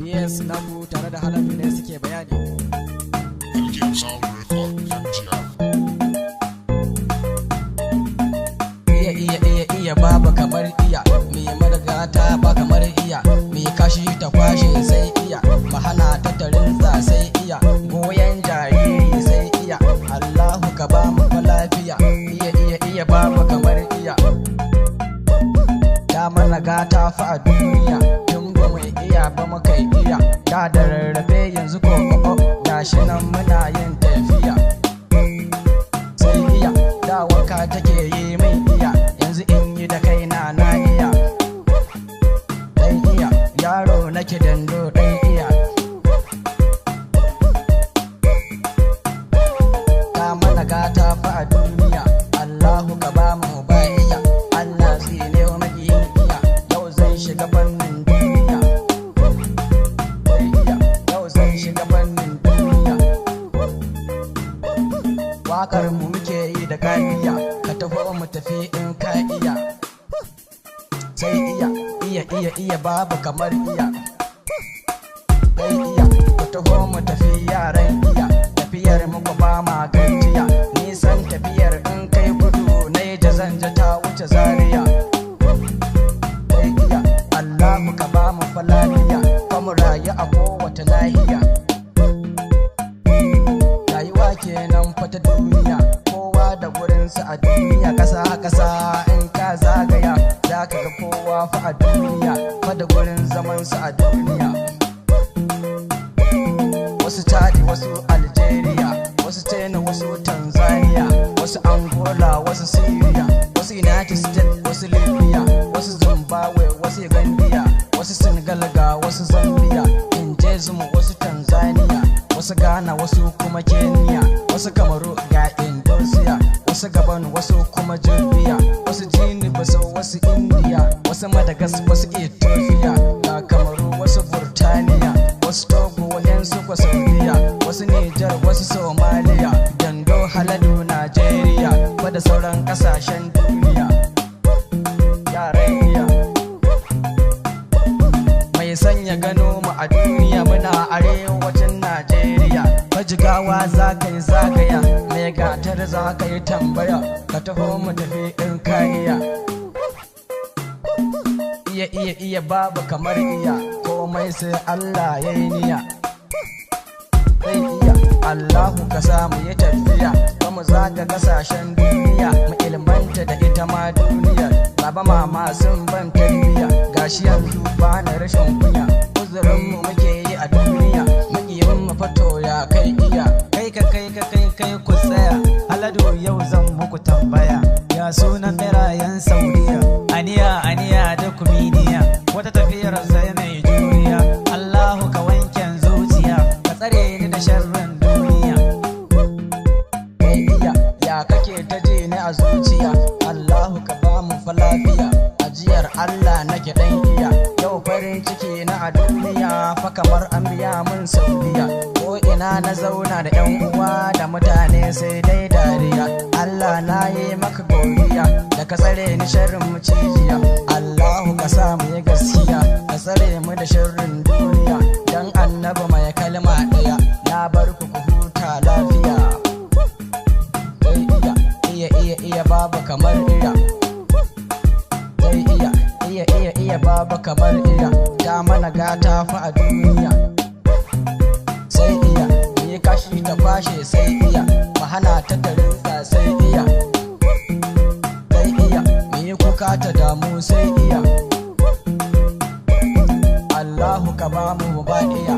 Yes, naku tare da Haladu ne suke bayani. Iya babu kamar iya, mai margata ba kamar iya, mai kashi ta kwashe sai iya, mahana ta tarinsa sai iya, goyon jariri sai iya, Allahu ka ba mu lafiya. Iya babu kamar iya, da mana gata fa a duniya, tun ba mai iya ba mu kai iya, da rarrafe yanzu ko gashi nan muna yin tafiya. Sai iya, da wanka take yi min iya, yanzu in yi da kaina na iya. Dan iya, yaro nake dando dan iya. Ka mana gata fa a duniya, Allahu ka ba mu ba iya, Allah zai ne wa makiyin iya, yau zan shiga fannin duniya. Iya, yau zan shiga fannin duniya. Wakar mu muke yi da kafiya, ka taho mu tafi in ka iya. Sai iya babu kamar iya. Sai iya, ka taho mu tafi yaran iya, tafiyar muku ba ma gajiya, nisan tafiyar in kai gudu na yi jazanja ta wuce Zaria. Sai iya, Allahu ka ba mu lafiya, ka mu rayu a kowace nahiya. Rayuwa kenan fata duniya, kowa da gurinsa a duniya, kasa in ka zagaya za ka ga kowa fa a duniya, fa da gurin zamansa a duniya. Wasu Chadi, wasu Algeria, wasu China, wasu Tanzania, wasu Angola, wasu Syria, wasu United States, wasu Libya, wasu Zimbabwe, wasu Gambia, wasu Senegal ga wasu Zambia, Injezumu, wasu Tanzania, wasu Ghana, wasu kuma Kenya, wasu Kamaru ga Indonesia, wasu Gabon, wasu kuma Georgia, wasu Guinea Bissau, wasu India, wasu Madagascar, wasu Ethiopia ga Kamaru, wasu Burtaniya, wasu Togo, wasu kwa Saudiya, wasu Nijar, wasu Somalia, Dando, Haladu, Najeriya, da sauran kasashen duniya. Yaran iya, mai sanya gano mu a duniya, muna arewacin Najeriya. Jigawa za ka yi zagaya, mai gatar za ka yi tambaya, ka taho mu tafi in ka iya. Iya babu kamar iya, komai sai Allah ya yi niyya. Sai iya, Allahu ka samu yi tafiya, ba mu zaga kasashen duniya, mu ilmanta da ita ma duniyar. Baba mama sun ban tarbiyya, gashi yanzu ba na rashin kunya, uzurinmu muke yi a duniya, makiyin mu fato ya kai iya. Kai ku tsaya, Haladu yau zan muku tambaya, ya sunan birayen Saudiya, aniya da kuminiya, wata tafiyar sai mai juriya. Allahu ka wanken zuciya, ka tsare ni da sharrin duniya. Kai iya, ya kake ta ji ni a zuciya, Allahu ka ba mu fa lafiya, ajiyar Allah nake dan iya, yau farin ciki na a duniya, fa kamar an biya mun Saudiya. Ko ina na zauna da yan uwa da mutane sai dai dariya, Allah na yi maka godiya, da ka tsare ni sharrin mucijiya. Allahu ka sa mu yi gaskiya, ka tsare mu da sharrin duniya, dan annabi mai kalma ɗaya, na bar ku huta lafiya. Sai iya babu kamar iya. Sai iya babu kamar iya, da mana gata fa a duniya. Sai iya, yi kashi ta kwashe sai iya, mahana ta tarinsa sai iya. Sai iya, yi kuka ta damu sai iya. Allahu ka ba mu ba iya.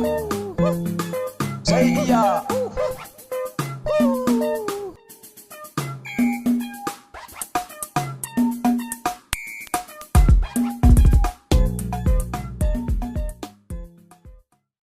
Sai iya.